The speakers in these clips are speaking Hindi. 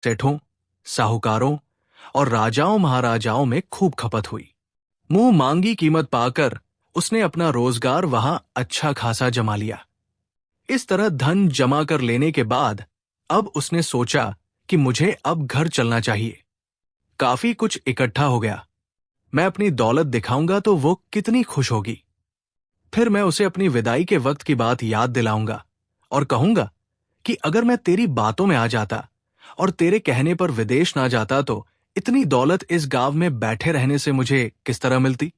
सेठों, साहूकारों और राजाओं महाराजाओं में खूब खपत हुई। मुंह मांगी कीमत पाकर उसने अपना रोजगार वहां अच्छा खासा जमा लिया। इस तरह धन जमा कर लेने के बाद अब उसने सोचा कि मुझे अब घर चलना चाहिए। काफी कुछ इकट्ठा हो गया। मैं अपनी दौलत दिखाऊंगा तो वो कितनी खुश होगी। फिर मैं उसे अपनी विदाई के वक्त की बात याद दिलाऊंगा और कहूंगा कि अगर मैं तेरी बातों में आ जाता और तेरे कहने पर विदेश ना जाता तो इतनी दौलत इस गांव में बैठे रहने से मुझे किस तरह मिलती।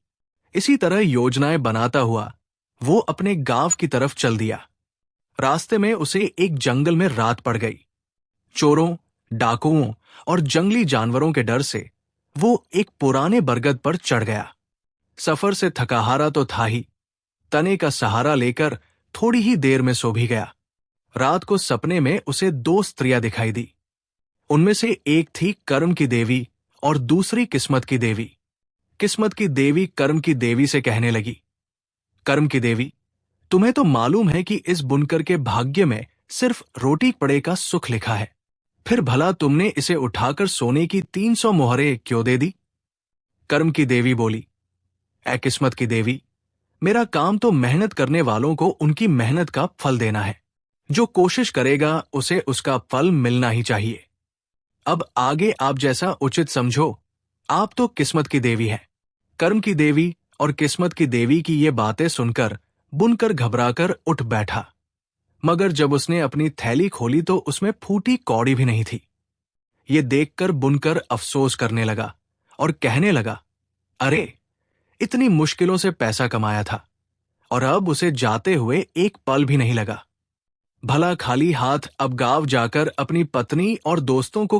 इसी तरह योजनाएं बनाता हुआ वो अपने गांव की तरफ चल दिया। रास्ते में उसे एक जंगल में रात पड़ गई। चोरों, डाकुओं और जंगली जानवरों के डर से वो एक पुराने बरगद पर चढ़ गया। सफर से थकाहारा तो था ही, तने का सहारा लेकर थोड़ी ही देर में सो भी गया। रात को सपने में उसे दो स्त्रियां दिखाई दी। उनमें से एक थी कर्म की देवी और दूसरी किस्मत की देवी। किस्मत की देवी कर्म की देवी से कहने लगी, कर्म की देवी, तुम्हें तो मालूम है कि इस बुनकर के भाग्य में सिर्फ रोटी कपड़े का सुख लिखा है, फिर भला तुमने इसे उठाकर सोने की 300 मोहरें क्यों दे दी। कर्म की देवी बोली, ऐ किस्मत की देवी, मेरा काम तो मेहनत करने वालों को उनकी मेहनत का फल देना है। जो कोशिश करेगा उसे उसका फल मिलना ही चाहिए। अब आगे आप जैसा उचित समझो। आप तो किस्मत की देवी हैं। कर्म की देवी और किस्मत की देवी की ये बातें सुनकर बुनकर घबराकर उठ बैठा, मगर जब उसने अपनी थैली खोली तो उसमें फूटी कौड़ी भी नहीं थी। ये देखकर बुनकर अफसोस करने लगा और कहने लगा, अरे, इतनी मुश्किलों से पैसा कमाया था और अब उसे जाते हुए एक पल भी नहीं लगा। भला खाली हाथ अब गांव जाकर अपनी पत्नी और दोस्तों को